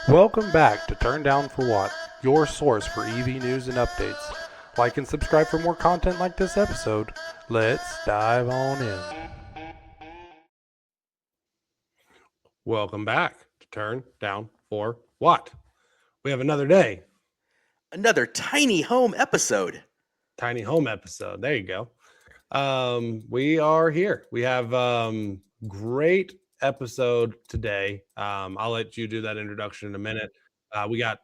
Welcome back to Turn Down for What, your source for EV news and updates. Like and subscribe for more content like this episode. Let's dive on in. Welcome back to Turn Down for What. We have another day, Another tiny home episode. tiny home episode. There you go. We are here. We have great episode today. I'll let you do that introduction in a minute. We got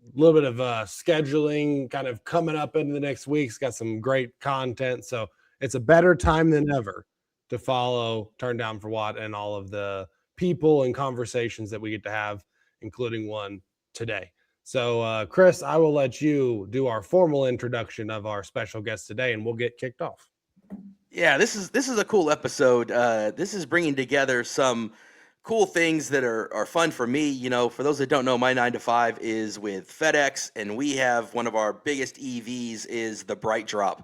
a little bit of scheduling kind of coming up into the next week's got some great content, so it's a better time than ever to follow Turn Down for What and all of the people and conversations that we get to have, including one today. So Chris, I will let you do our formal introduction of our special guest today, and we'll get kicked off. Yeah, this is a cool episode. This is bringing together some cool things that are fun for me. You know, for those that don't know, my 9 to 5 is with FedEx, and we have one of our biggest EVs is the BrightDrop.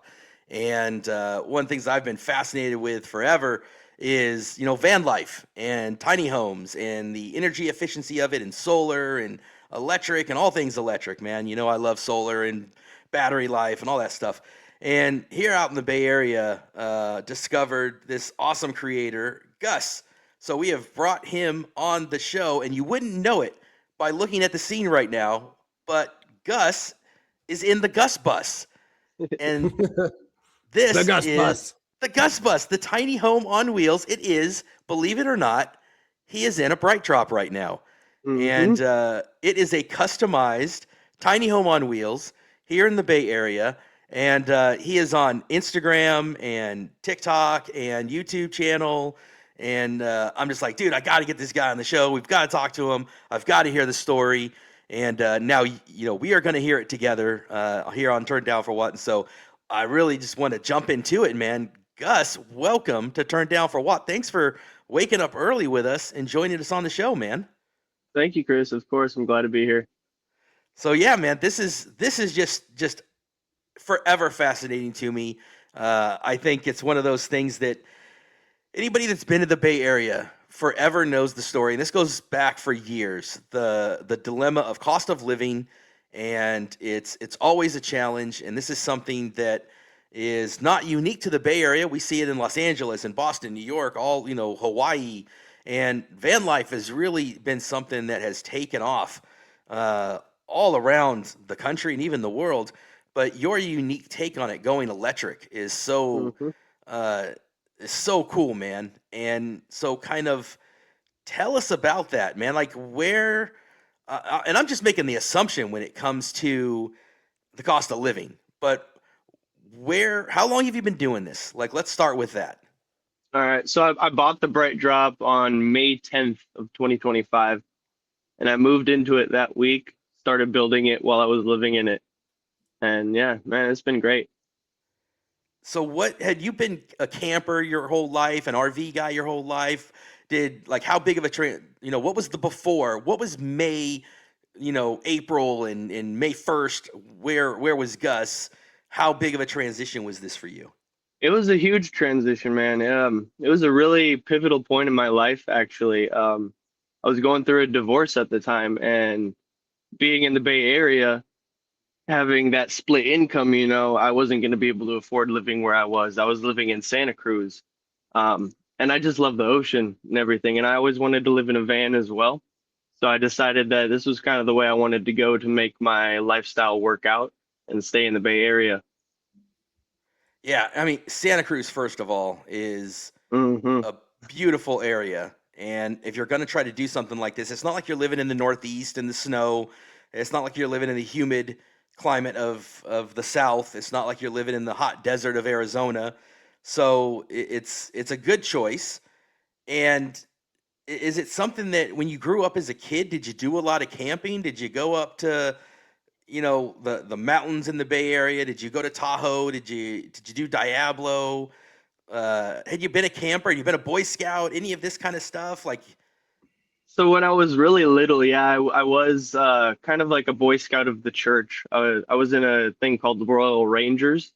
And one of the things I've been fascinated with forever is van life and tiny homes and the energy efficiency of it and solar and electric and all things electric. Man, I love solar and battery life and all that stuff. And here out in the Bay Area, discovered this awesome creator, Gus. So we have brought him on the show, and you wouldn't know it by looking at the scene right now, but Gus is in the Gus Bus. And this The Gus is Bus. the Gus Bus, the tiny home on wheels. It is, believe it or not, he is in a BrightDrop right now. And it is a customized tiny home on wheels here in the Bay Area. And he is on Instagram and TikTok and YouTube channel. And I'm just like, dude, I got to get this guy on the show. We've got to talk to him. I've got to hear the story. And now, we are going to hear it together here on Turn Down for What. And so I really just want to jump into it, man. Gus, welcome to Turn Down for What. Thanks for waking up early with us and joining us on the show, man. Thank you, Chris. Of course, I'm glad to be here. So yeah, man, this is just forever fascinating to me. I think it's one of those things that anybody that's been to the Bay Area forever knows the story. And this goes back for years. The dilemma of cost of living, and it's always a challenge. And this is something that is not unique to the Bay Area. We see it in Los Angeles and Boston, New York, all Hawaii. And van life has really been something that has taken off all around the country and even the world. But your unique take on it, going electric, hmm is so cool, man. And so, kind of tell us about that, man. Like where, and I'm just making the assumption when it comes to the cost of living, but how long have you been doing this? Like, let's start with that. All right. So I bought the Bright Drop on May 10th of 2025, and I moved into it that week, started building it while I was living in it. And yeah, man, it's been great. So, what had you been a camper your whole life, an RV guy your whole life? How big of a what was the before? What was May, April and May 1st? Where was Gus? How big of a transition was this for you? It was a huge transition, man. It was a really pivotal point in my life, actually. I was going through a divorce at the time, and being in the Bay Area, having that split income, I wasn't going to be able to afford living where I was. I was living in Santa Cruz. And I just love the ocean and everything. And I always wanted to live in a van as well. So I decided that this was kind of the way I wanted to go to make my lifestyle work out and stay in the Bay Area. Yeah, I mean, Santa Cruz, first of all, is hmm a beautiful area. And if you're going to try to do something like this, it's not like you're living in the Northeast in the snow. It's not like you're living in the humid climate of the South. It's not like you're living in the hot desert of Arizona. So it's a good choice. And is it something that when you grew up as a kid, did you do a lot of camping? Did you go up to the mountains in the Bay Area? Did you go to Tahoe? Did you do Diablo? Had you been a camper? Had you been a Boy Scout? Any of this kind of stuff? Like, So when I was really little, yeah, I was kind of like a Boy Scout of the church. I was in a thing called the Royal Rangers.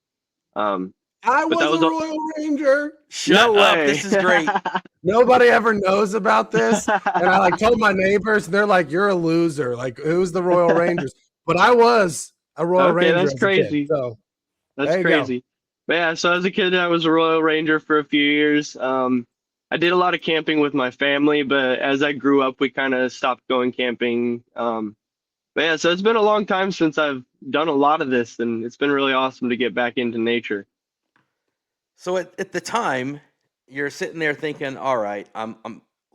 I But that was a was Royal Ranger. Shut no up. way. This is great. Nobody ever knows about this. And I like told my neighbors, and they're like, "You're a loser. Like, who's the Royal Rangers?" But I was a Royal Okay, Ranger that's as a kid. crazy. So That's there you go. crazy. But yeah, so as a kid, I was a Royal Ranger for a few years. I did a lot of camping with my family, but as I grew up, we kind of stopped going camping. But yeah, so it's been a long time since I've done a lot of this, and it's been really awesome to get back into nature. So at the time, you're sitting there thinking, all right, I'm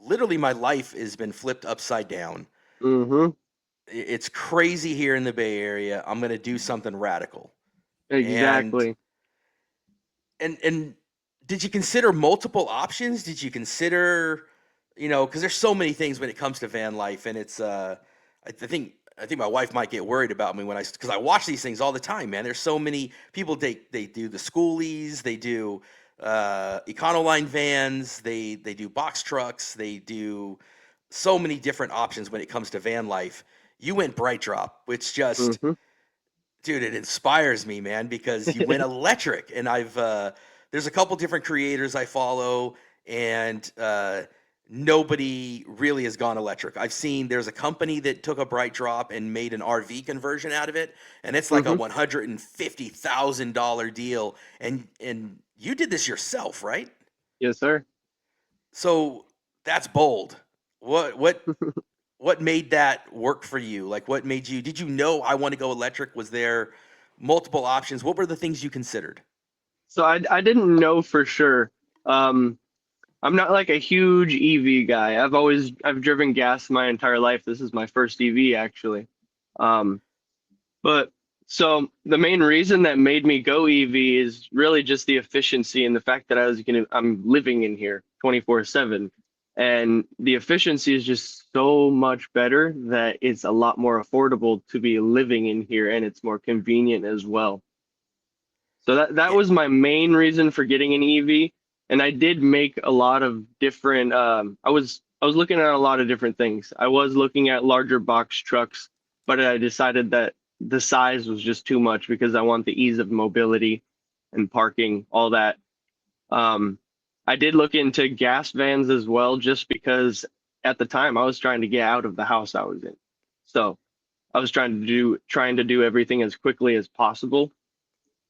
literally my life has been flipped upside down. Mm-hmm. It's crazy here in the Bay Area. I'm going to do something radical. And Exactly. and did you consider multiple options? Did you consider, because there's so many things when it comes to van life, and it's I think my wife might get worried about me because I watch these things all the time, man. There's so many people. They do the schoolies, they do Econoline vans, they do box trucks, they do so many different options when it comes to van life. You went BrightDrop, which just, Mm-hmm. dude, it inspires me, man, because you went electric. And there's a couple different creators I follow, and nobody really has gone electric. I've seen there's a company that took a BrightDrop and made an RV conversion out of it, and it's like a Mm-hmm. $150,000 deal. And you did this yourself, right? Yes, sir. So that's bold. What made that work for you? Like, what made you? Did you know I want to go electric? Was there multiple options? What were the things you considered? So I didn't know for sure. Um, I'm not like a huge EV guy. I've driven gas my entire life. This is my first EV actually. Um, but so the main reason that made me go EV is really just the efficiency and the fact that I'm living in here 24/7. And the efficiency is just so much better that it's a lot more affordable to be living in here, and it's more convenient as well. So that Yeah, was my main reason for getting an EV. And I did make a lot of different I was looking at a lot of different things. I was looking at larger box trucks, but I decided that the size was just too much because I want the ease of mobility and parking, all that. Um, I did look into gas vans as well, just because at the time I was trying to get out of the house I was in. So I was trying to do everything as quickly as possible.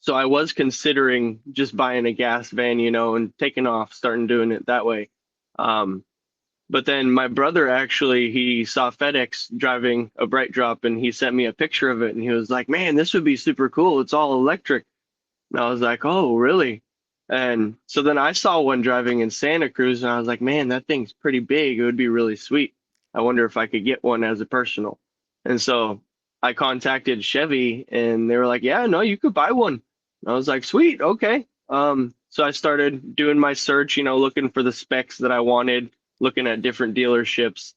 So I was considering just buying a gas van, and taking off, starting doing it that way. Um, but then my brother actually, he saw FedEx driving a BrightDrop, and he sent me a picture of it, and he was like, "Man, this would be super cool. It's all electric." And I was like, "Oh, really?" And so then I saw one driving in Santa Cruz, and I was like, "Man, that thing's pretty big. It would be really sweet. I wonder if I could get one as a personal." And so I contacted Chevy, and they were like, "Yeah, no, you could buy one." And I was like, "Sweet, okay." So I started doing my search, looking for the specs that I wanted, looking at different dealerships,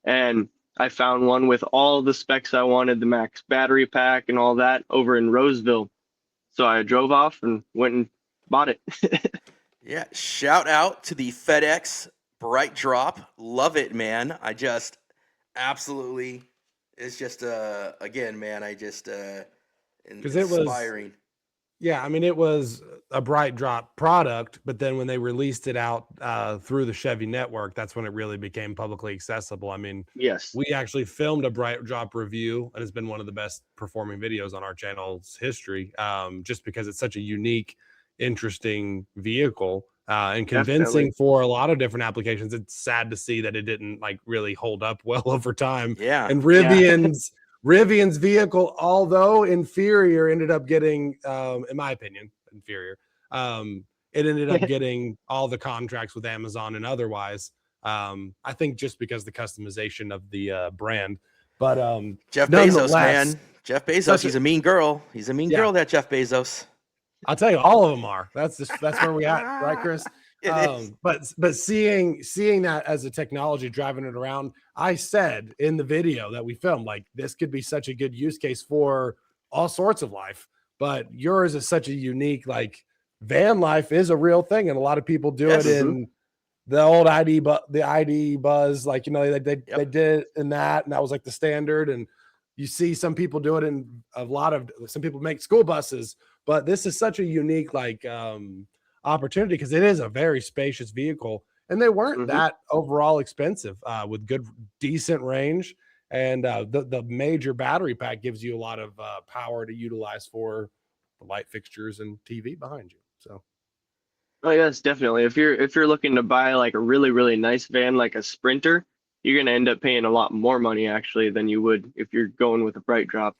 and I found one with all the specs I wanted, the max battery pack and all that, over in Roseville. So I drove off and went and bought it. yeah. Shout out to the FedEx BrightDrop. Love it, man. I just absolutely. It's just again, man. I just Because it was, inspiring. yeah, I mean, it was a BrightDrop product, but then when they released it out through the Chevy network, that's when it really became publicly accessible. I mean, Yes, we actually filmed a BrightDrop review, and it's been one of the best performing videos on our channel's history, just because it's such a unique, interesting vehicle and definitely. convincing for a lot of different applications. It's sad to see that it didn't like really hold up well over time. Yeah, And Yeah. Rivian's vehicle, although inferior, ended up getting, in my opinion, inferior. It ended up getting all the contracts with Amazon and otherwise. I think just because the customization of the brand, but Jeff Bezos, nonetheless, man. Jeff Bezos. such a He's a mean girl. He's a mean yeah. girl. That Jeff Bezos. I'll tell you, all of them are. That's where we at, right, Chris? It is. But seeing that as a technology driving it around, I said in the video that we filmed, like this could be such a good use case for all sorts of life. But yours is such a unique, like van life is a real thing, and a lot of people do it Yes. Mm-hmm. in the old the ID Buzz, like they Yep. did it in that, and that was like the standard. And you see some people do it in some people make school buses, But this is such a unique opportunity because it is a very spacious vehicle, and they weren't that overall expensive with good, decent range. And the major battery pack gives you a lot of power to utilize for the light fixtures and TV behind you. So, Oh yes, definitely. If you're looking to buy like a really, really nice van like a Sprinter, you're gonna end up paying a lot more money actually than you would if you're going with a BrightDrop.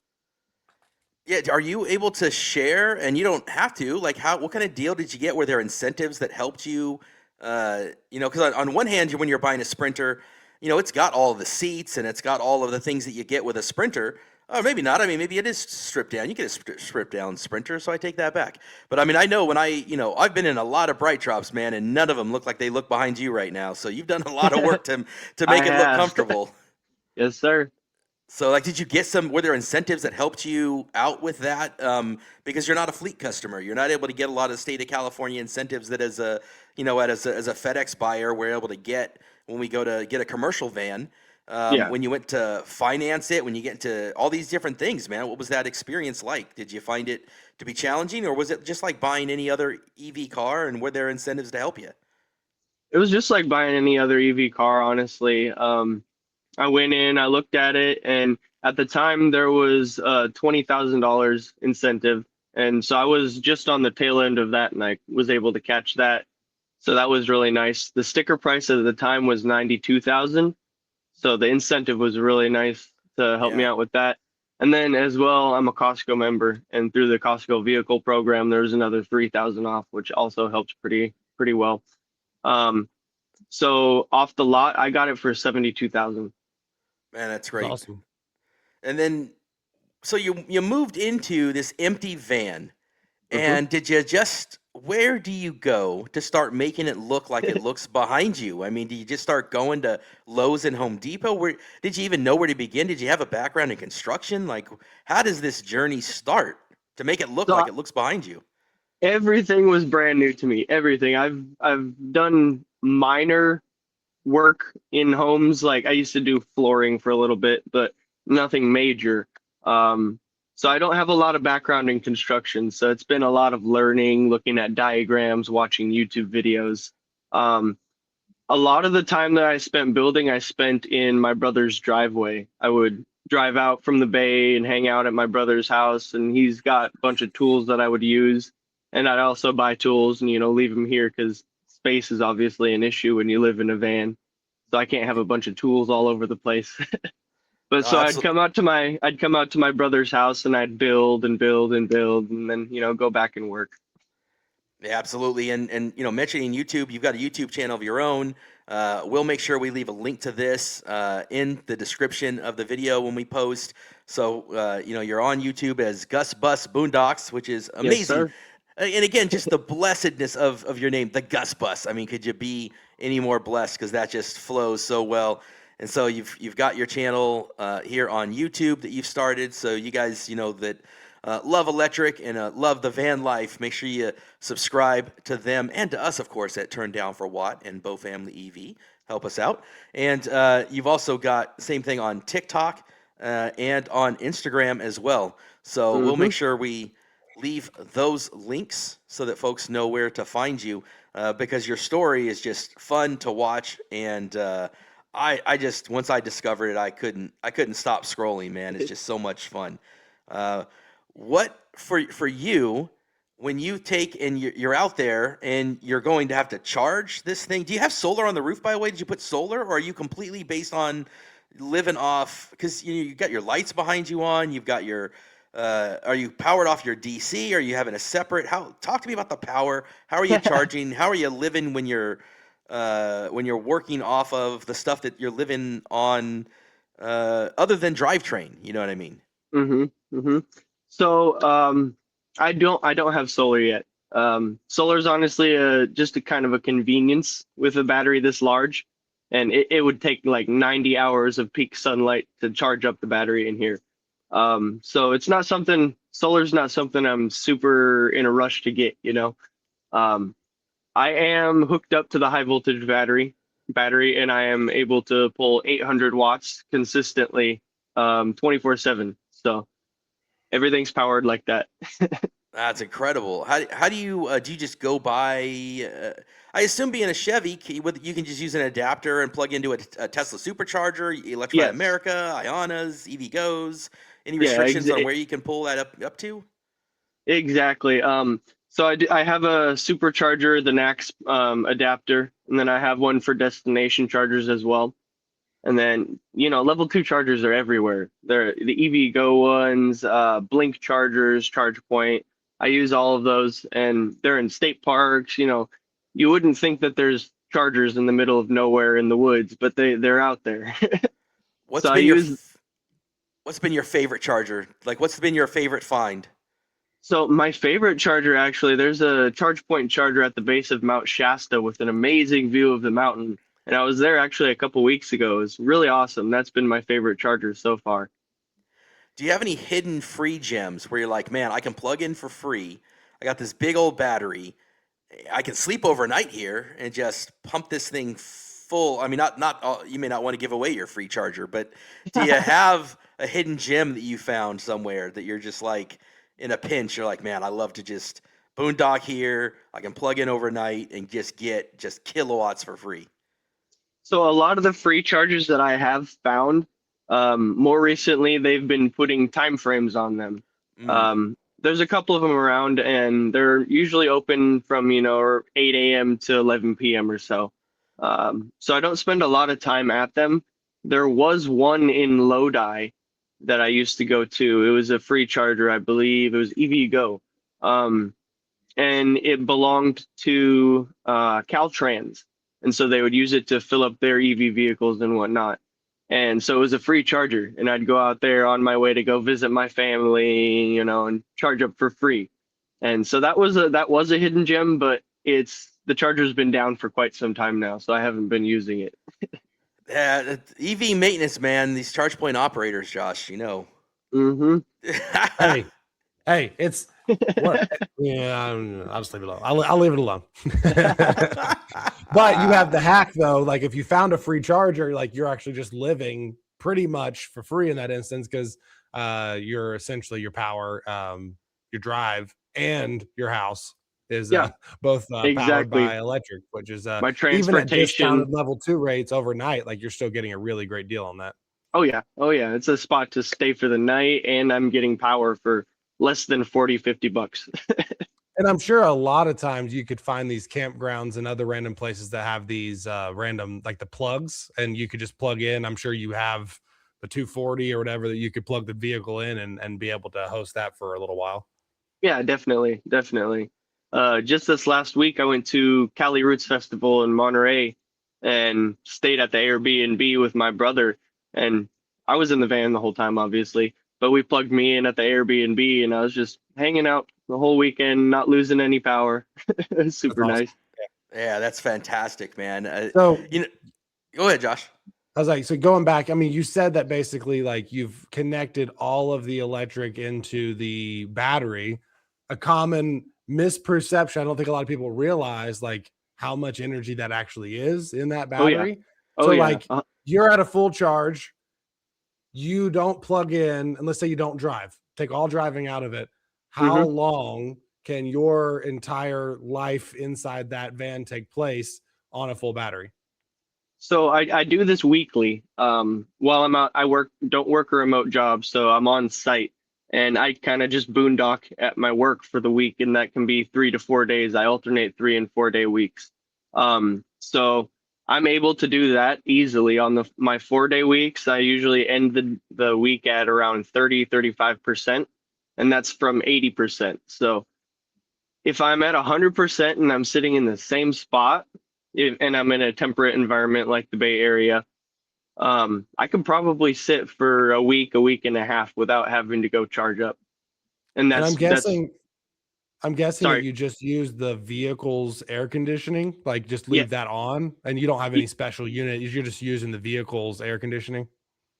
Yeah, are you able to share? And you don't have to. Like, what kind of deal did you get? Were there incentives that helped you? Because on one hand, when you're buying a Sprinter, it's got all of the seats and it's got all of the things that you get with a Sprinter. Or maybe not. I mean, maybe it is stripped down. You get a stripped down Sprinter, so I take that back. But I mean, I know I've been in a lot of BrightDrops, man, and none of them look like they look behind you right now. So you've done a lot of work to I make it look have. comfortable. Yes, sir. So, like, did you get were there incentives that helped you out with that? Because you're not a fleet customer. You're not able to get a lot of state of California incentives that as a FedEx buyer, we're able to get when we go to get a commercial van. Yeah. When you went to finance it, when you get into all these different things, man, what was that experience like? Did you find it to be challenging, or was it just like buying any other EV car, and were there incentives to help you? It was just like buying any other EV car, honestly. I went in, I looked at it, and at the time there was $20,000 incentive, and so I was just on the tail end of that, and I was able to catch that. So that was really nice. The sticker price at the time was 92,000, so the incentive was really nice to help me Yeah. out with that. And then as well, I'm a Costco member, and through the Costco vehicle program, there's another 3,000 off, which also helped pretty well. Um, so off the lot, I got it for 72,000. Man, that's it's great. awesome. And then, so you moved into this empty van. Hmm. And where do you go to start making it look like it looks behind you? I mean, do you just start going to Lowe's and Home Depot? Where did you even know where to begin? Did you have a background in construction? Like, how does this journey start to make it look So like it looks behind you? everything was brand new to me. Everything. I've done minor work in homes. Like I used to do flooring for a little bit, but nothing major. Um, so I don't have a lot of background in construction. So it's been a lot of learning, looking at diagrams, watching YouTube videos. Um, a lot of the time that I spent building, I spent in my brother's driveway. I would drive out from the bay and hang out at my brother's house, and he's got a bunch of tools that I would use. And I'd also buy tools and, leave them here because space is obviously an issue when you live in a van. So I can't have a bunch of tools all over the place. But Oh, so absolutely. I'd come out to my brother's house and I'd build and build and build and then, go back and work. Yeah, absolutely. And mentioning YouTube, you've got a YouTube channel of your own. We'll make sure we leave a link to this in the description of the video when we post. So you're on YouTube as Gus Bus Boondocks, which is Yes, amazing. sir. And again, just the blessedness of your name, the Gus Bus. I mean, could you be any more blessed? Because that just flows so well. And so you've got your channel here on YouTube that you've started. So you guys, that love electric and love the van life, make sure you subscribe to them and to us, of course, at Turn Down for Watt and Bowe Family EV. Help us out. And you've also got the same thing on TikTok and on Instagram as well. So we'll Hmm. make sure we leave those links so that folks know where to find you because your story is just fun to watch. And I just, once I discovered it, I couldn't stop scrolling, man. It's just so much fun. Uh, what for you when you take and you're out there and you're going to have to charge this thing? Do you have solar on the roof, by the way? Did you put solar, or are you completely based on living off? Because you got your lights behind you on. You've got your. Are you powered off your DC? Are you having a separate? Talk to me about the power. How are you charging? How are you living when you're working off of the stuff that you're living on, other than drivetrain? You know what I mean? Hmm. Hmm. So I don't have solar yet. Solar is honestly just a kind of a convenience with a battery this large, and it would take like 90 hours of peak sunlight to charge up the battery in here. So it's not something, solar's not something I'm super in a rush to get. Um, I am hooked up to the high voltage battery, and I am able to pull 800 watts consistently 24/7. So everything's powered like that. That's incredible. How do you just go by? I assume being a Chevy, you can just use an adapter and plug into a Tesla supercharger, Electrify Yes. America, Ionas, EV Goes. Any Yeah, restrictions on where you can pull that up to? exactly. So I have a supercharger, the NAX adapter, and then I have one for destination chargers as well. And then, level two chargers are everywhere. They're the EV Go ones, Blink chargers, ChargePoint. I use all of those, and they're in state parks. You wouldn't think that there's chargers in the middle of nowhere in the woods, but they're out there. What's So I been your use f- What's been your favorite charger? Like, what's been your favorite find? So my favorite charger, actually, there's a ChargePoint charger at the base of Mount Shasta with an amazing view of the mountain. And I was there actually a couple weeks ago. It was really awesome. That's been my favorite charger so far. Do you have any hidden free gems where you're like, man, I can plug in for free. I got this big old battery. I can sleep overnight here and just pump this thing full. I mean, not all, you may not want to give away your free charger, but do you have a hidden gem that you found somewhere that you're just like in a pinch? You're like, man, I love to just boondock here. I can plug in overnight and just get just kilowatts for free. So a lot of the free chargers that I have found, more recently, they've been putting time frames on them. Mm. There's a couple of them around, and they're usually open from 8 a.m. to 11 p.m. or so. So I don't spend a lot of time at them. There was one in Lodi that I used to go to. It was a free charger, I believe. It was EV Go, and it belonged to Caltrans, and so they would use it to fill up their EV vehicles and whatnot. And so it was a free charger, and I'd go out there on my way to go visit my family, and charge up for free. And so that was a hidden gem, but the charger's been down for quite some time now, so I haven't been using it. Yeah, EV maintenance, man. These charge point operators, Josh. Mm-hmm. Hey, hey, it's what? Yeah, I'll just leave it alone. I'll leave it alone. But you have the hack though. Like if you found a free charger, like you're actually just living pretty much for free in that instance because you're essentially your power, your drive, and your house is Yeah, both powered exactly. by electric, which is My even at transportation. discounted level 2 rates overnight, like you're still getting a really great deal on that. Oh yeah. Oh yeah. It's a spot to stay for the night, and I'm getting power for less than 40-50 bucks. And I'm sure a lot of times you could find these campgrounds and other random places that have these random like the plugs, and you could just plug in. I'm sure you have the 240 or whatever that you could plug the vehicle in and be able to host that for a little while. Yeah, definitely, definitely. Just this last week, I went to Cali Roots Festival in Monterey and stayed at the Airbnb with my brother. And I was in the van the whole time, obviously, but we plugged me in at the Airbnb, and I was just hanging out the whole weekend, not losing any power. It was That's super awesome. nice. Yeah, that's fantastic, man. So You know, go ahead, Josh. I was like, so going back, I mean, you said that basically like you've connected all of the electric into the battery. A common misperception, I don't think a lot of people realize like how much energy that actually is in that Oh yeah. battery. Oh So yeah. like you're at a full charge, you don't plug in, and let's say you don't drive, take all driving out of it. How hmm long can your entire life inside that van take place on a full battery? So I do this weekly. While I'm out, don't work a remote job, so I'm on site, and I kind of just boondock at my work for the week, and that can be 3 to 4 days. I alternate 3 and 4 day weeks. So I'm able to do that easily on my 4 day weeks. I usually end the week at around 35%, and that's from 80%. So if I'm at 100% and I'm sitting in the same spot, and I'm in a temperate environment like the Bay Area, I could probably sit for a week and a half without having to go charge up. And And that's I'm guessing that sorry. you just use the vehicle's air conditioning, like just Yeah, leave that on and you don't have y- any special unit. You're just using the vehicle's air conditioning.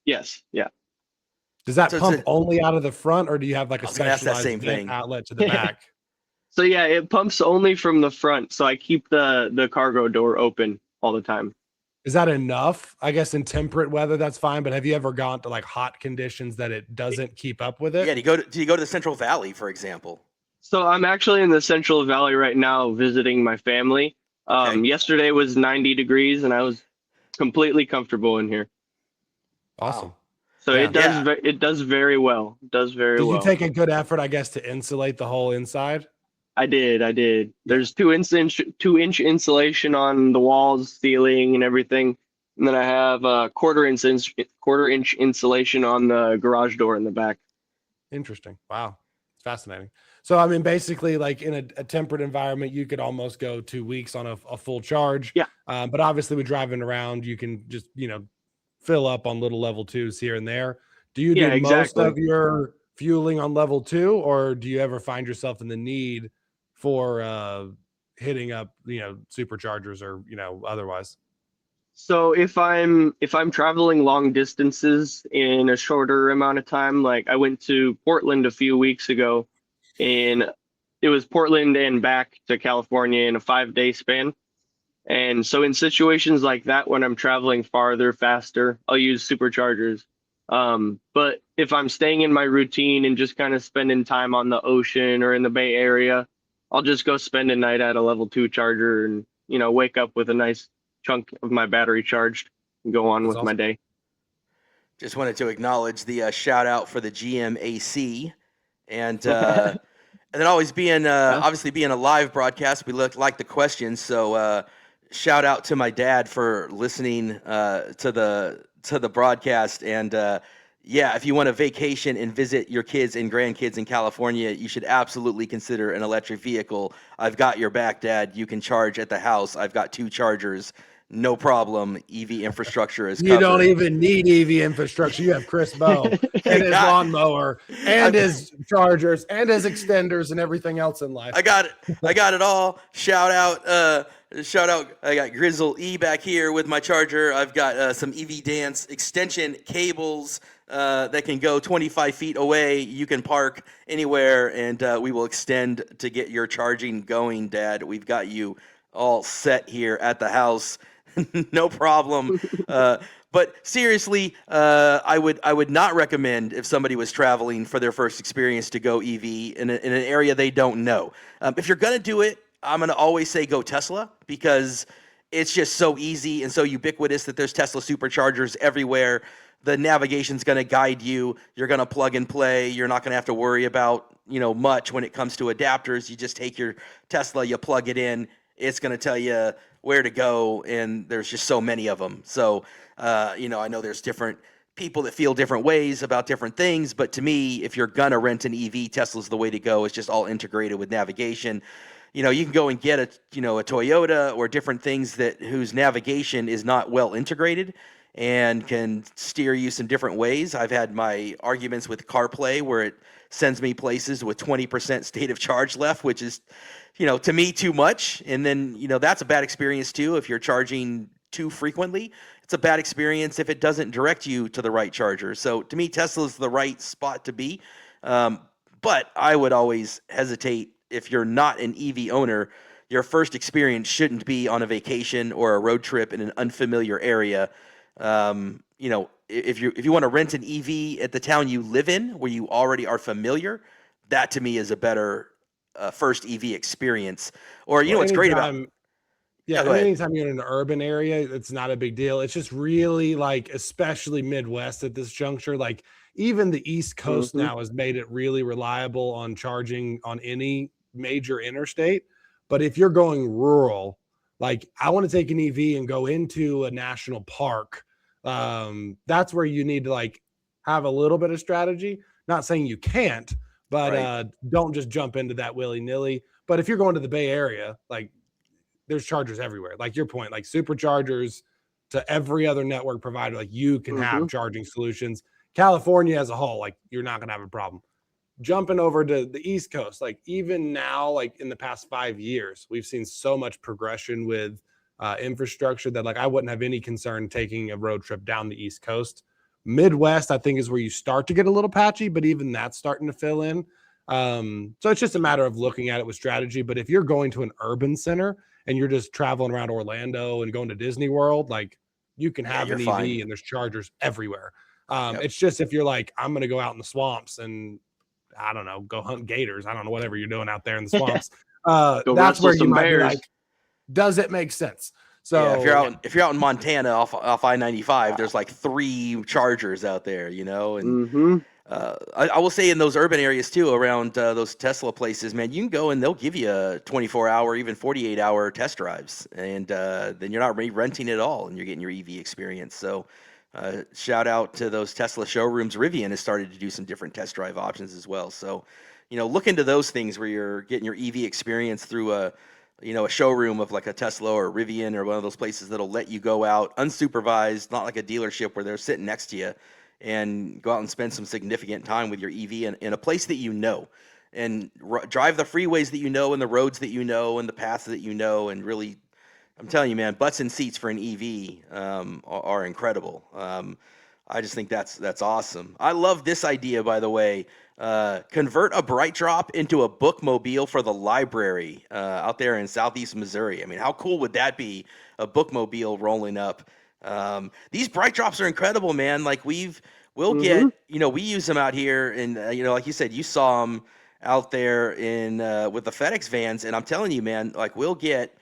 yes, yeah. Does that So it's pump only out of the front or do you have like I a was gonna ask that specialized same vent thing. outlet to the back? So yeah, it pumps only from the front, so I keep the cargo door open all the time. Is that enough? I guess in temperate weather, that's fine. But have you ever gone to like hot conditions that it doesn't keep up with Yeah, it? do you go to the Central Valley, for example? So I'm actually in the Central Valley right now visiting my family. Okay. Yesterday was 90 degrees and I was completely comfortable in here. Wow. Awesome. So Yeah. Yeah. it does very well. It does very Did you well. take a good effort, I guess, to insulate the whole inside? I did. Yeah. There's 2-inch insulation on the walls, ceiling, and everything. And then I have a quarter inch insulation on the garage door in the back. Interesting. Wow. It's fascinating. So, I mean, basically, like in a temperate environment, you could almost go 2 weeks on a full charge. Yeah, But obviously, with driving around, you can just, fill up on little level twos here and there. Do you do yeah, most exactly. of your fueling on level two, or do you ever find yourself in the need for hitting up, superchargers or, otherwise? So if I'm traveling long distances in a shorter amount of time, like I went to Portland a few weeks ago, and it was Portland and back to California in a 5-day span. And so in situations like that, when I'm traveling farther, faster, I'll use superchargers. But if I'm staying in my routine and just kind of spending time on the ocean or in the Bay Area, I'll just go spend a night at a level 2 charger and, wake up with a nice chunk of my battery charged and go on That's with my awesome. day. Just wanted to acknowledge the shout out for the GMAC, and and then always being Yeah. obviously being a live broadcast. We look like the questions, so shout out to my dad for listening to the broadcast. And yeah, if you want a vacation and visit your kids and grandkids in California, you should absolutely consider an electric vehicle. I've got your back, Dad. You can charge at the house. I've got 2 chargers. No problem. EV infrastructure is You don't covered. even need EV infrastructure. You have Chris Bowe and I his got, lawnmower and I, his chargers and his extenders and everything else in life. I got it. I got it all. Shout out. Shout out. I got Grizzle E back here with my charger. I've got some EV Dance extension cables that can go 25 feet away. You can park anywhere, and we will extend to get your charging going, Dad. We've got you all set here at the house. No problem. But seriously, I would not recommend if somebody was traveling for their first experience to go EV in an area they don't know. If you're gonna do it, I'm gonna always say go Tesla, because it's just so easy and so ubiquitous that there's Tesla superchargers everywhere. The navigation's gonna guide you. You're gonna plug and play. You're not gonna have to worry about much when it comes to adapters. You just take your Tesla, you plug it in. It's gonna tell you where to go, and there's just so many of them. So, I know there's different people that feel different ways about different things, but to me, if you're gonna rent an EV, Tesla's the way to go. It's just all integrated with navigation. You can go and get a Toyota or different things whose navigation is not well integrated and can steer you some different ways. I've had my arguments with CarPlay where it sends me places with 20% state of charge left, which is to me too much. And then that's a bad experience too if you're charging too frequently. It's a bad experience if it doesn't direct you to the right charger. So to me, Tesla's the right spot to be. But I would always hesitate if you're not an EV owner. Your first experience shouldn't be on a vacation or a road trip in an unfamiliar area. If you want to rent an EV at the town you live in where you already are familiar, that to me is a better first EV experience. Or Well, what's great about. anytime, Yeah, yeah, go and ahead. anytime you're in an urban area, it's not a big deal. It's just really like, especially Midwest at this juncture, like even the East Coast Hmm. now has made it really reliable on charging on any major interstate. But if you're going rural, like I want to take an EV and go into a national park, that's where you need to like have a little bit of strategy. Not saying you can't, but Right. don't just jump into that willy-nilly. But if you're going to the Bay Area, like there's chargers everywhere. Like your point, like superchargers to every other network provider, like you can Hmm. have charging solutions. California as a whole, like you're not gonna have a problem. Jumping over to the East Coast, like even now, like in the past 5 years, we've seen so much progression with infrastructure that like I wouldn't have any concern taking a road trip down the East Coast. Midwest, I think, is where you start to get a little patchy, but even that's starting to fill in. So it's just a matter of looking at it with strategy. But if you're going to an urban center and you're just traveling around Orlando and going to Disney World, like you can Yeah, have you're an fine. EV and there's chargers everywhere. Yep. It's just if you're like, I'm going to go out in the swamps and I don't know, go hunt gators. I don't know, whatever you're doing out there in the swamps. Go That's wrestle where you some might be bears. like, does it make sense? Yeah, So if you're out in Montana off I-95, there's like 3 chargers out there, and Mm-hmm. I will say in those urban areas too, around those Tesla places, man, you can go and they'll give you a 24-hour, even 48-hour test drives, and then you're not renting it all, and you're getting your EV experience. So, shout out to those Tesla showrooms. Rivian has started to do some different test drive options as well. So, look into those things where you're getting your EV experience through a showroom of like a Tesla or Rivian or one of those places that'll let you go out unsupervised, not like a dealership where they're sitting next to you, and go out and spend some significant time with your EV in a place that and drive the freeways that and the roads that and the paths that and really, I'm telling you, man, butts and seats for an EV are incredible. I just think that's awesome. I love this idea, by the way. Convert a BrightDrop into a bookmobile for the library out there in Southeast Missouri. I mean, how cool would that be? A bookmobile rolling up. These BrightDrops are incredible, man. Like we'll Mm-hmm. get, we use them out here, and like you said, you saw them out there in with the FedEx vans, and I'm telling you, man, like we'll get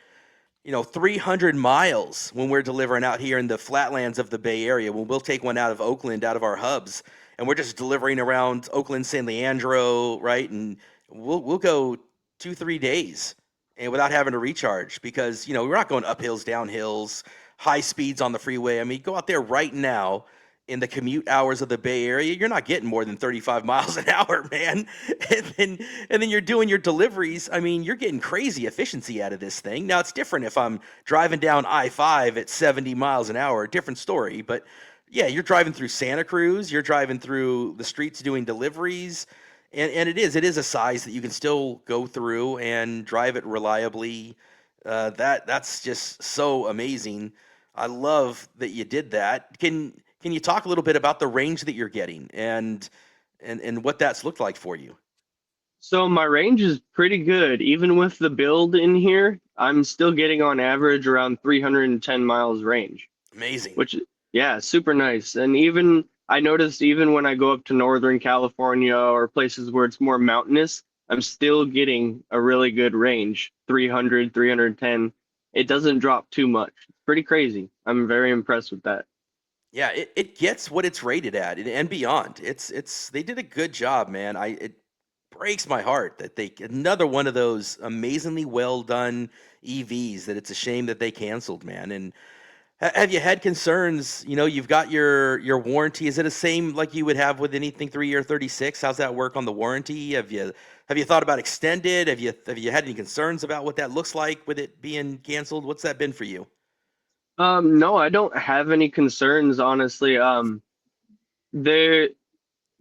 300 miles when we're delivering out here in the flatlands of the Bay Area. When we'll take one out of Oakland, out of our hubs, and we're just delivering around Oakland, San Leandro, right? And we'll go 2-3 days and without having to recharge because we're not going up hills, down hills, high speeds on the freeway. I mean, go out there right now in the commute hours of the Bay Area, you're not getting more than 35 miles an hour, man. And then you're doing your deliveries. I mean, you're getting crazy efficiency out of this thing. Now, it's different if I'm driving down I-5 at 70 miles an hour, different story. But yeah, you're driving through Santa Cruz, you're driving through the streets doing deliveries. And it is a size that you can still go through and drive it reliably. That's just so amazing. I love that you did that. Can you talk a little bit about the range that you're getting and what that's looked like for you? So my range is pretty good. Even with the build in here, I'm still getting on average around 310 miles range, Amazing. which, yeah, super nice. And even I noticed even when I go up to Northern California or places where it's more mountainous, I'm still getting a really good range, 300, 310. It doesn't drop too much. It's pretty crazy. I'm very impressed with that. Yeah, it gets what it's rated at and beyond. They did a good job, man. It breaks my heart that they another one of those amazingly well done EVs that it's a shame that they canceled, man. And have you had concerns? You've got your warranty. Is it the same like you would have with anything 3-year 36? How's that work on the warranty? Have you thought about extended? Have you had any concerns about what that looks like with it being canceled? What's that been for you? No, I don't have any concerns, honestly. The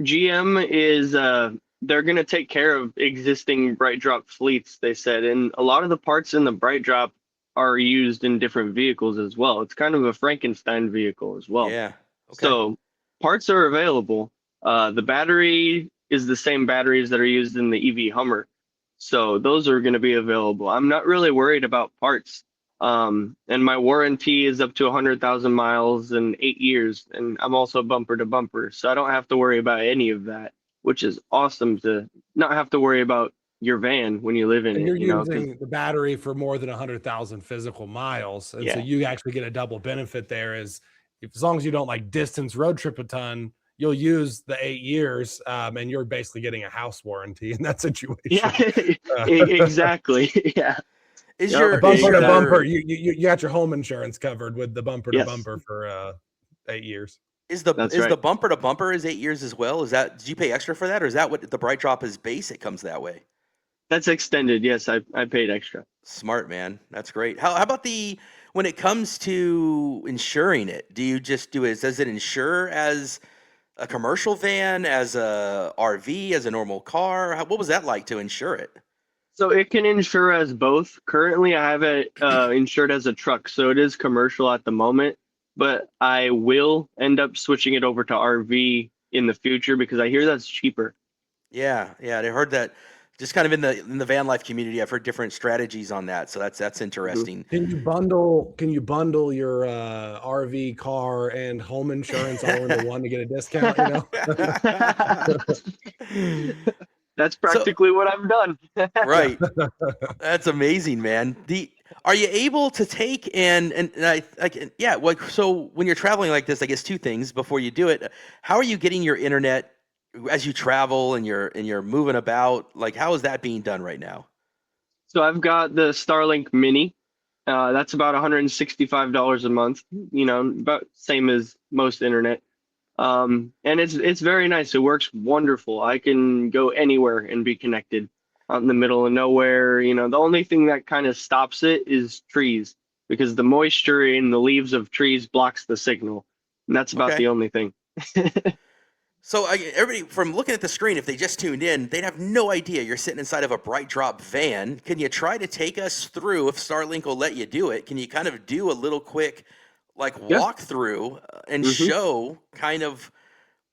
GM is they're gonna take care of existing BrightDrop fleets, they said, and a lot of the parts in the BrightDrop are used in different vehicles as well. It's kind of a Frankenstein vehicle as well. Yeah. Okay. So parts are available. The battery is the same batteries that are used in the EV Hummer. So those are going to be available. I'm not really worried about parts. And my warranty is up to 100,000 miles and 8 years. And I'm also bumper to bumper. So I don't have to worry about any of that, which is awesome to not have to worry about your van when you live in and it, you're 'cause using the battery for more than 100,000 physical miles. And so yeah. you actually get a double benefit there is as long as you don't like distance road trip a ton, you'll use the 8 years and you're basically getting a house warranty in that situation. Yeah, Uh, exactly. Yeah. Is Yep, your bumper to exactly. bumper, you got your home insurance covered with the bumper to Yes, bumper for 8 years. is the that's is the right. bumper to bumper is 8 years as well? Is that did you pay extra for that, or is that what the Bright Drop is base? It comes that way. That's extended. Yes, I paid extra. Smart, man. That's great. How about when it comes to insuring it? Do you just do it? Does it insure as a commercial van, as a RV, as a normal car? What was that like to insure it? So it can insure as both. Currently, I have it insured as a truck, so it is commercial at the moment. But I will end up switching it over to RV in the future because I hear that's cheaper. Yeah, I heard that. Just kind of in the van life community, I've heard different strategies on that. So that's Mhm. interesting. Can you bundle your RV, car, and home insurance all into one to get a discount? That's So practically what I've done. right. That's amazing, man. Are you able to take and yeah, like so when you're traveling like this, I guess two things before you do it. How are you getting your internet as you travel and you're moving about? Like how is that being done right now? So I've got the Starlink Mini. That's about $165 a month. You know, about same as most internet. And it's very nice. It works wonderful. I can go anywhere and be connected out in the middle of nowhere. You know, the only thing that kind of stops it is trees because the moisture in the leaves of trees blocks the signal. And that's about Okay. the only thing. So everybody from looking at the screen, if they just tuned in, they'd have no idea you're sitting inside of a BrightDrop van. Can you try to take us through, if Starlink will let you do it, can you kind of do a little quick like Yeah. walkthrough and Hmm. show kind of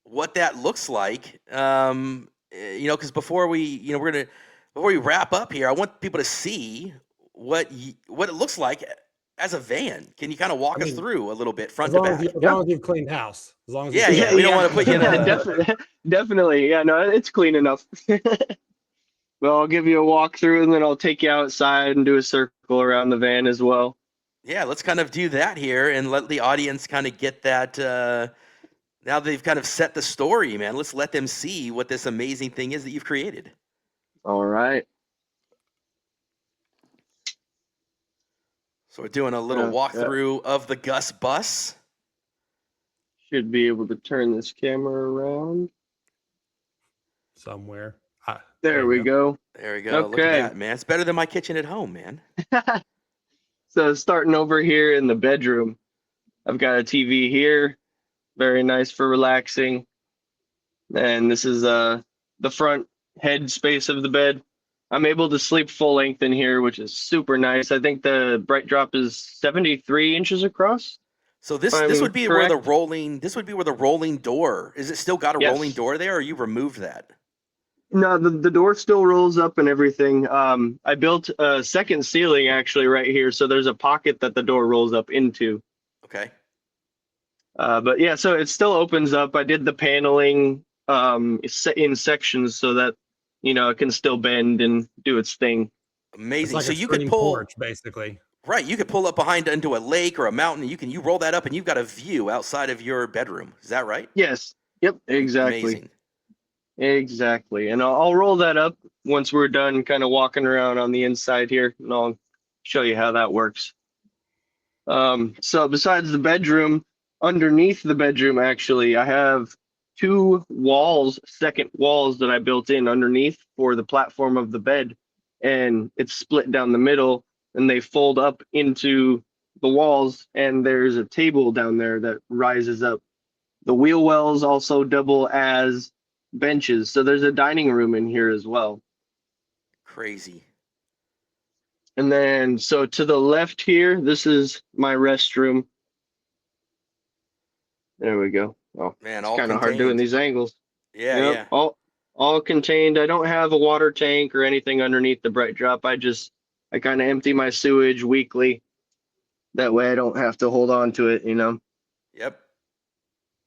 what that looks like? You know, because before we, before we wrap up here, I want people to see what it looks like as a van. Can you kind of I walk us mean, through a little bit, front as to long as you back? as Yeah. long as you've cleaned house, as long as you've Yeah, cleaned yeah. Yeah. We house. don't Yeah. want to put you in Yeah. a. Definitely. Yeah. No, it's clean enough. Well, I'll give you a walkthrough and then I'll take you outside and do a circle around the van as well. Yeah, let's kind of do that here and let the audience kind of get that. Now they've kind of set the story, man. Let's let them see what this amazing thing is that you've created. All right. So we're doing a little Yeah. Yeah. walkthrough of the Gus Bus. Should be able to turn this camera around. Somewhere. There There you we go. go. There we go. Look at Okay. that, man. It's better than my kitchen at home, man. So starting over here in the bedroom, I've got a TV here, very nice for relaxing. And this is the front head space of the bed. I'm able to sleep full length in here, which is super nice. I think the BrightDrop is 73 inches across, So if this I'm would be where the correct. rolling this would be where the rolling door is. It still got a rolling Yes. door there, or you removed that? No, the door still rolls up and everything. I built a second ceiling actually right here, so there's a pocket that the door rolls up into. Okay. But yeah, so it still opens up. I did the paneling in sections so that it can still bend and do its thing. It's Amazing. like So a you could screen pull porch, basically. right. You could pull up behind into a lake or a mountain. You roll that up, and you've got a view outside of your bedroom. Is that right? Yes. Yep. Exactly. Amazing. Exactly. And I'll roll that up once we're done kind of walking around on the inside here, and I'll show you how that works. So besides the bedroom, underneath the bedroom, actually, I have two walls, second walls that I built in underneath for the platform of the bed. And it's split down the middle and they fold up into the walls. And there's a table down there that rises up. The wheel wells also double as benches. So there's a dining room in here as well. Crazy. And then, so to the left here, this is my restroom. There we go. Oh, Man, it's all kind of hard doing contained. these angles. Yeah, Yep, yeah. all contained. I don't have a water tank or anything underneath the BrightDrop. I kind of empty my sewage weekly. That way I don't have to hold on to it. Yep.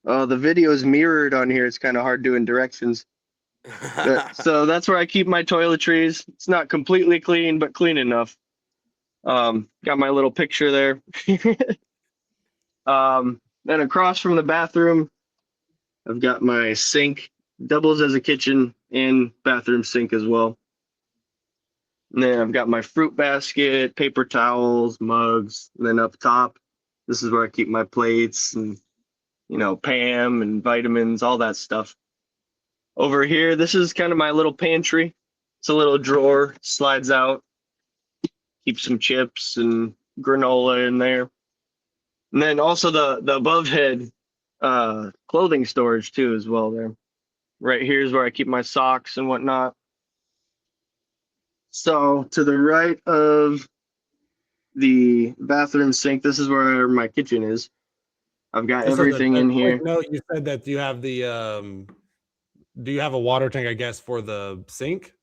The video is mirrored on here. It's kind of hard doing directions. So that's where I keep my toiletries. It's not completely clean, but clean enough. Got my little picture there. Then across from the bathroom, I've got my sink, doubles as a kitchen and bathroom sink as well. And then I've got my fruit basket, paper towels, mugs. And then up top, this is where I keep my plates and, Pam and vitamins, all that stuff. Over here, this is kind of my little pantry. It's a little drawer, slides out, keep some chips and granola in there. And then also the above head clothing storage too as well there. Right here is where I keep my socks and whatnot. So to the right of the bathroom sink, this is where my kitchen is. I've got Just everything in a quick here. note, you said that you have the do you have a water tank, I guess, for the sink?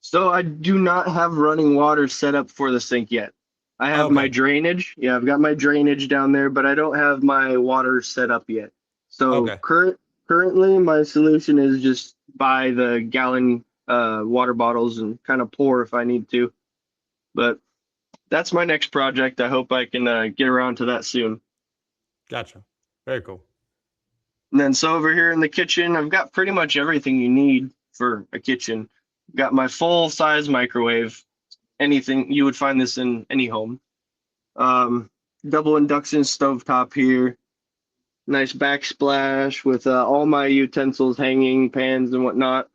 So I do not have running water set up for the sink yet. I have my Okay. drainage. Yeah, I've got my drainage down there, but I don't have my water set up yet. So Okay. currently my solution is just buy the gallon water bottles and kind of pour if I need to. But that's my next project. I hope I can get around to that soon. Gotcha. Very cool. And then so over here in the kitchen, I've got pretty much everything you need for a kitchen. Got my full size microwave. Anything you would find this in any home. Double induction stovetop here. Nice backsplash with all my utensils hanging, pans and whatnot.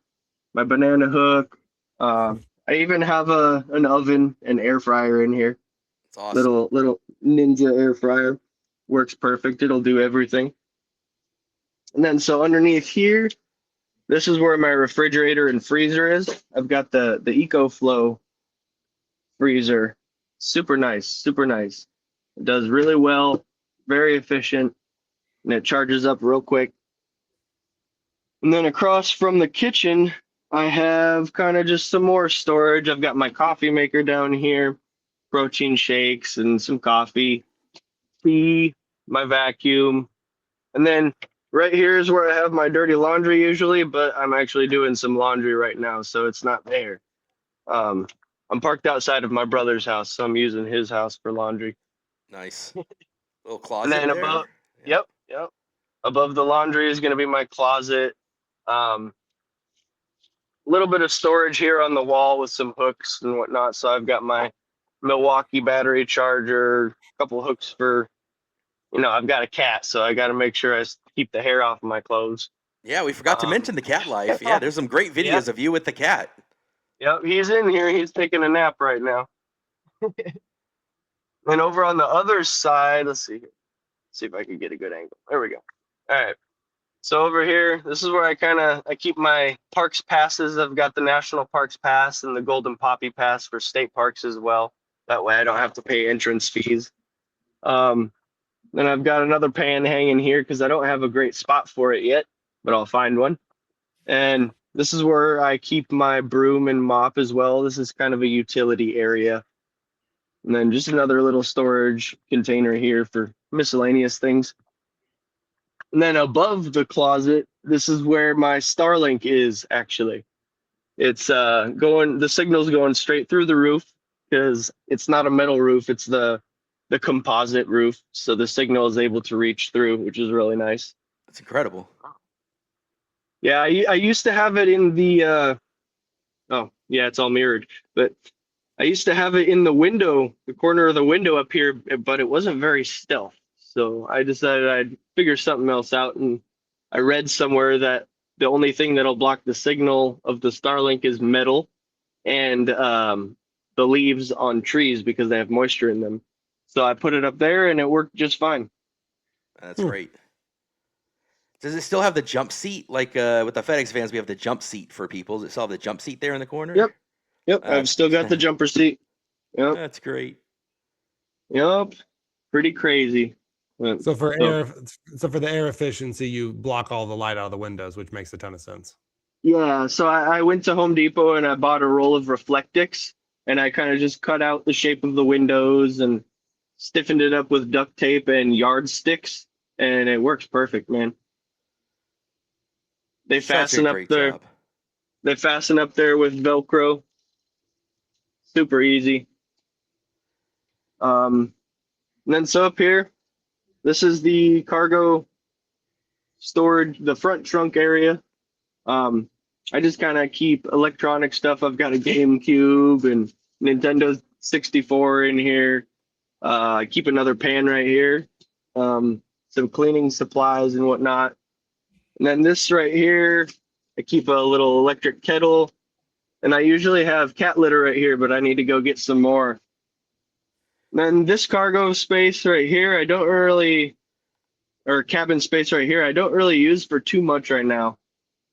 My banana hook. I even have an oven and air fryer in here. It's awesome. Little Ninja air fryer. Works perfect. It'll do everything. And then so underneath here, this is where my refrigerator and freezer is. I've got the EcoFlow freezer. Super nice, super nice. It does really well, very efficient, and it charges up real quick. And then across from the kitchen, I have kind of just some more storage. I've got my coffee maker down here, protein shakes and some coffee, tea, my vacuum. And then right here is where I have my dirty laundry usually, but I'm actually doing some laundry right now, so it's not there. I'm parked outside of my brother's house, so I'm using his house for laundry. Nice. Little And closet then there. above, Yeah. yep. Above the laundry is going to be my closet. Little bit of storage here on the wall with some hooks and whatnot. So I've got my Milwaukee battery charger, a couple hooks for, I've got a cat, so I got to make sure I keep the hair off of my clothes. Yeah, we forgot to mention the cat life. Yeah, there's some great videos Yep. of you with the cat. Yep, he's in here. He's taking a nap right now. And over on the other side, let's see here. See if I can get a good angle. There we go. All right. So over here, this is where I keep my parks passes. I've got the National Parks Pass and the Golden Poppy Pass for state parks as well. That way I don't have to pay entrance fees. Then I've got another pan hanging here because I don't have a great spot for it yet, but I'll find one. And this is where I keep my broom and mop as well. This is kind of a utility area. And then just another little storage container here for miscellaneous things. And then above the closet, this is where my Starlink is actually. It's the signal's going straight through the roof because it's not a metal roof, it's the composite roof. So the signal is able to reach through, which is really nice. That's incredible. Yeah, I used to have it in the oh yeah, it's all mirrored, but I used to have it in the window, the corner of the window up here, but it wasn't very stealth. So I decided I'd figure something else out, and I read somewhere that the only thing that'll block the signal of the Starlink is metal and the leaves on trees because they have moisture in them. So I put it up there and it worked just fine. That's great. Does it still have the jump seat? Like with the FedEx vans, we have the jump seat for people. Does it still have the jump seat there in the corner? Yep. I've still got the jumper seat. Yep. That's great. Yep. Pretty crazy. So for the air efficiency, you block all the light out of the windows, which makes a ton of sense. Yeah, so I went to Home Depot and I bought a roll of Reflectix, and I kind of just cut out the shape of the windows and stiffened it up with duct tape and yardsticks, and it works perfect, man. They fasten up there. Job. They fasten up there with Velcro. Super easy. And then so up here, this is the cargo storage, the front trunk area. I just kind of keep electronic stuff. I've got a GameCube and Nintendo 64 in here. I keep another pan right here. Some cleaning supplies and whatnot. And then this right here, I keep a little electric kettle. And I usually have cat litter right here, but I need to go get some more. And then this cargo space right here, or cabin space right here, I don't really use for too much right now.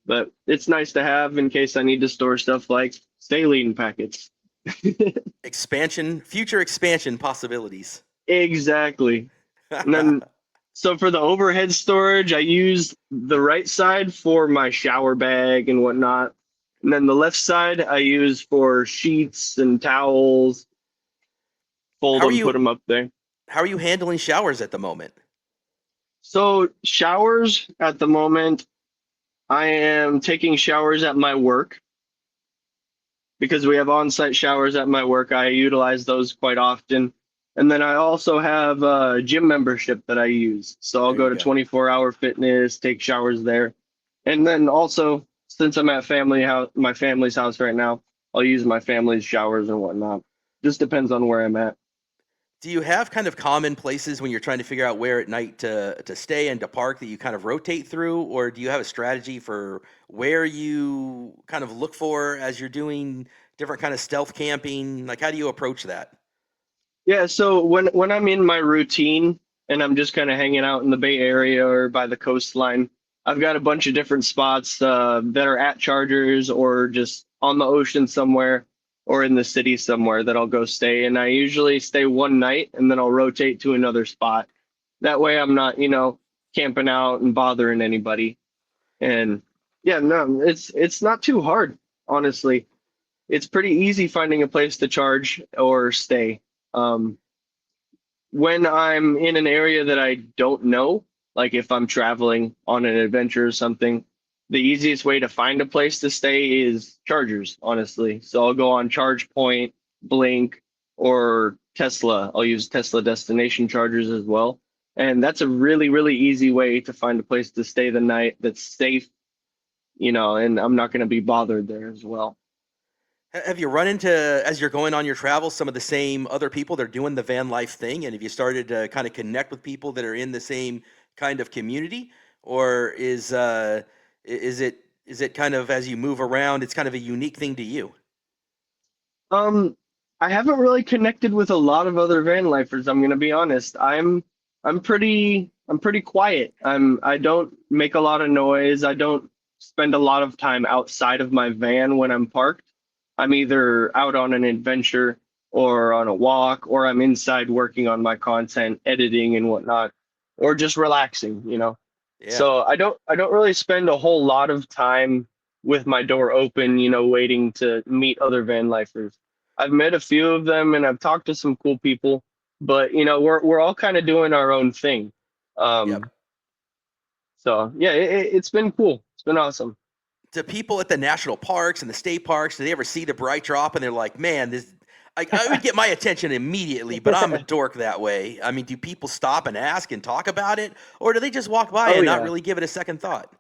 But it's nice to have in case I need to store stuff like saline packets. Future expansion possibilities. Exactly. And then, so for the overhead storage, I use the right side for my shower bag and whatnot. And then the left side I use for sheets and towels. Fold them, put them up there. How are you handling showers at the moment? So showers at the moment, I am taking showers at my work. because we have on-site showers at my work. I utilize those quite often. And then I also have a gym membership that I use. So I'll There go you to go. 24-hour fitness, take showers there. And then also, since I'm at my family's house right now, I'll use my family's showers and whatnot. Just depends on where I'm at. Do you have kind of common places when you're trying to figure out where at night to stay and to park that you kind of rotate through, or do you have a strategy for where you kind of look for as you're doing different kind of stealth camping? Like, how do you approach that? Yeah, so when I'm in my routine and I'm just kind of hanging out in the Bay Area or by the coastline, I've got a bunch of different spots that are at chargers or just on the ocean somewhere or in the city somewhere that I'll go stay. And I usually stay one night and then I'll rotate to another spot. That way I'm not, camping out and bothering anybody. And yeah, no, it's not too hard, honestly. It's pretty easy finding a place to charge or stay. Um, when I'm in an area that I don't know, like if I'm traveling on an adventure or something, the easiest way to find a place to stay is chargers, honestly. So I'll go on ChargePoint, Blink, or Tesla. I'll use Tesla destination chargers as well. And that's a really, really easy way to find a place to stay the night that's safe, and I'm not going to be bothered there as well. Have you run into, as you're going on your travels, some of the same other people that are doing the van life thing? And have you started to kind of connect with people that are in the same kind of community? Or is it kind of as you move around, it's kind of a unique thing to you? Um, I haven't really connected with a lot of other van lifers, I'm gonna be honest. I'm pretty quiet. I don't make a lot of noise. I don't spend a lot of time outside of my van when I'm parked. I'm either out on an adventure or on a walk, or I'm inside working on my content, editing and whatnot, or just relaxing. Yeah. So I don't really spend a whole lot of time with my door open, waiting to meet other van lifers. I've met a few of them and I've talked to some cool people, but we're all kind of doing our own thing. Yep. Um, so yeah, it's been cool. It's been awesome. Do people at the national parks and the state parks, do they ever see the bright drop and they're like, man, this, I would get my attention immediately, but I'm a dork that way. I mean, do people stop and ask and talk about it, or do they just walk by Oh and not yeah. really give it a second thought?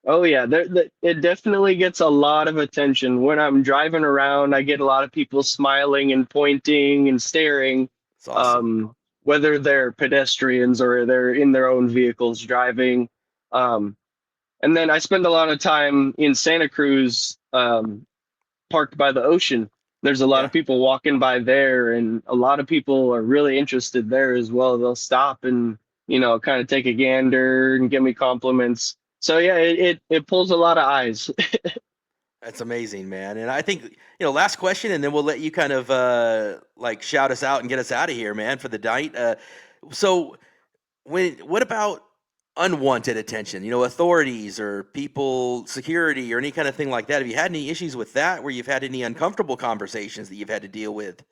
Oh yeah, it definitely gets a lot of attention. When I'm driving around, I get a lot of people smiling and pointing and staring, It's awesome. um, whether they're pedestrians or they're in their own vehicles driving. Um, and then I spend a lot of time in Santa Cruz, parked by the ocean. There's a lot Yeah. of people walking by there, and a lot of people are really interested there as well. They'll stop and kind of take a gander and give me compliments. So yeah, it pulls a lot of eyes. That's amazing, man. And I think, last question, and then we'll let you kind of like shout us out and get us out of here, man, for the night. So what about unwanted attention? Authorities or people, security, or any kind of thing like that. Have you had any issues with that, where you've had any uncomfortable conversations that you've had to deal with?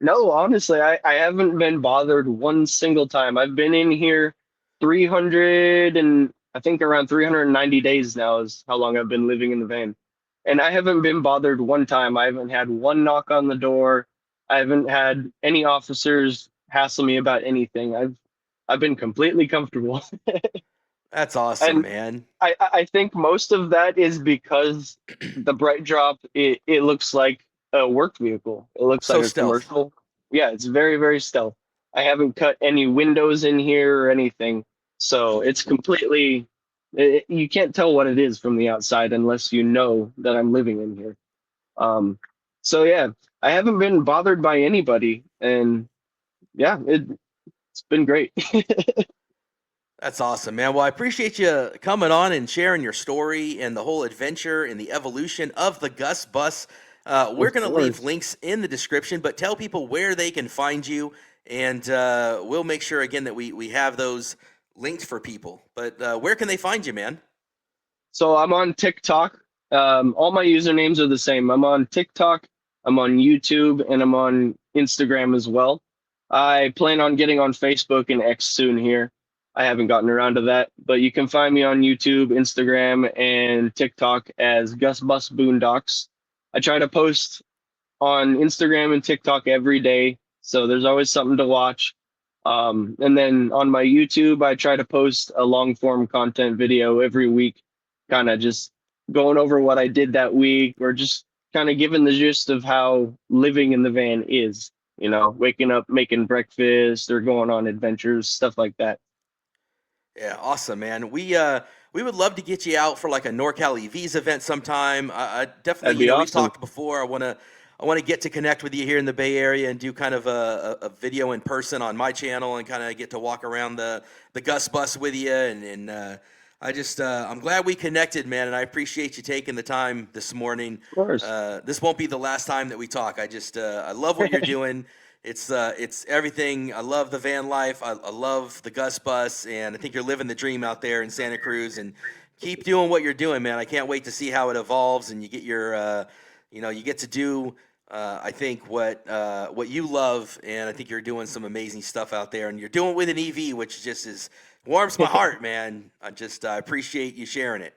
No, honestly, I haven't been bothered one single time. I've been in here 300 and I think around 390 days now is how long I've been living in the van. And I haven't been bothered one time. I haven't had one knock on the door. I haven't had any officers hassle me about anything. I've been completely comfortable. That's awesome, And man. I think most of that is because the Bright Drop, it looks like a work vehicle. It looks like So a stealth. commercial. Yeah, it's very, very stealth. I haven't cut any windows in here or anything. So it's completely, you can't tell what it is from the outside unless you know that I'm living in here. Um, so yeah, I haven't been bothered by anybody. And yeah, it's been great. That's awesome, man. Well, I appreciate you coming on and sharing your story and the whole adventure and the evolution of the Gus Bus. We're Of going to leave course. links in the description, but tell people where they can find you, and we'll make sure again that we have those linked for people. But where can they find you, man? So I'm on TikTok. All my usernames are the same. I'm on TikTok, I'm on YouTube, and I'm on Instagram as well. I plan on getting on Facebook and X soon here. I haven't gotten around to that, but you can find me on YouTube, Instagram, and TikTok as Gus Bus Boondocks. I try to post on Instagram and TikTok every day, so there's always something to watch. And then on my YouTube, I try to post a long form content video every week, kind of just going over what I did that week, or just kind of giving the gist of how living in the van is, waking up, making breakfast, or going on adventures, stuff like that. Yeah, awesome, man. We would love to get you out for like a NorCal EVs event sometime. I That'd definitely, be we've awesome. talked before. I want to get to connect with you here in the Bay Area and do kind of a video in person on my channel and kind of get to walk around the Gus Bus with you. I'm glad we connected, man. And I appreciate you taking the time this morning. Of course. This won't be the last time that we talk. I love what you're doing. It's everything. I love the van life. I love the Gus Bus, and I think you're living the dream out there in Santa Cruz. And keep doing what you're doing, man. I can't wait to see how it evolves, and you get you get to do. I think what you love, and I think you're doing some amazing stuff out there, and you're doing it with an EV, which just warms my heart, man. I appreciate you sharing it.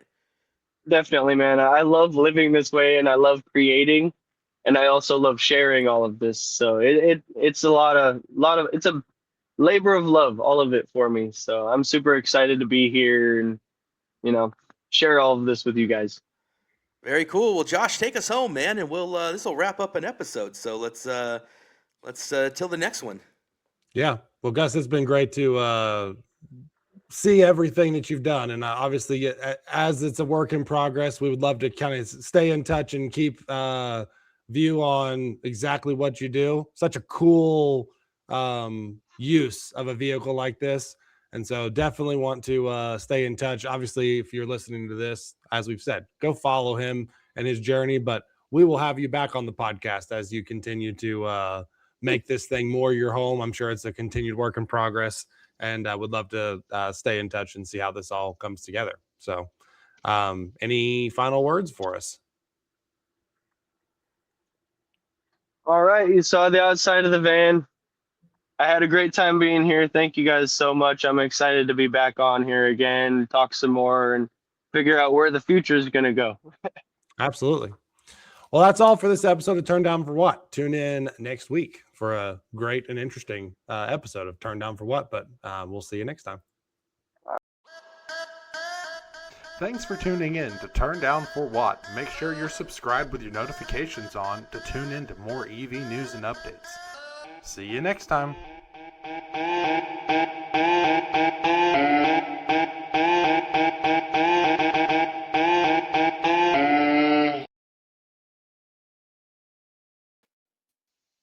Definitely, man. I love living this way, and I love creating, and I also love sharing all of this. So it's a lot of it's a labor of love, all of it for me. So I'm super excited to be here and you know share all of this with you guys. Very cool. Well, Josh, take us home, man, and we'll this will wrap up an episode. So let's till the next one. Yeah. Well, Gus, it's been great to see everything that you've done. And obviously, as it's a work in progress, we would love to kind of stay in touch and keep view on exactly what you do. Such a cool use of a vehicle like this. And so definitely want to stay in touch. Obviously, if you're listening to this, as we've said, go follow him and his journey. But we will have you back on the podcast as you continue to make this thing more your home. I'm sure it's a continued work in progress. And I would love to stay in touch and see how this all comes together. So any final words for us? All right, you saw the outside of the van. I had a great time being here. Thank you guys so much. I'm excited to be back on here again, talk some more, and figure out where the future is going to go. Absolutely. Well, that's all for this episode of Turn Down for What. Tune in next week for a great and interesting episode of Turn Down for What, but we'll see you next time. Thanks for tuning in to Turn Down for What. Make sure you're subscribed with your notifications on to tune in to more EV news and updates. See you next time.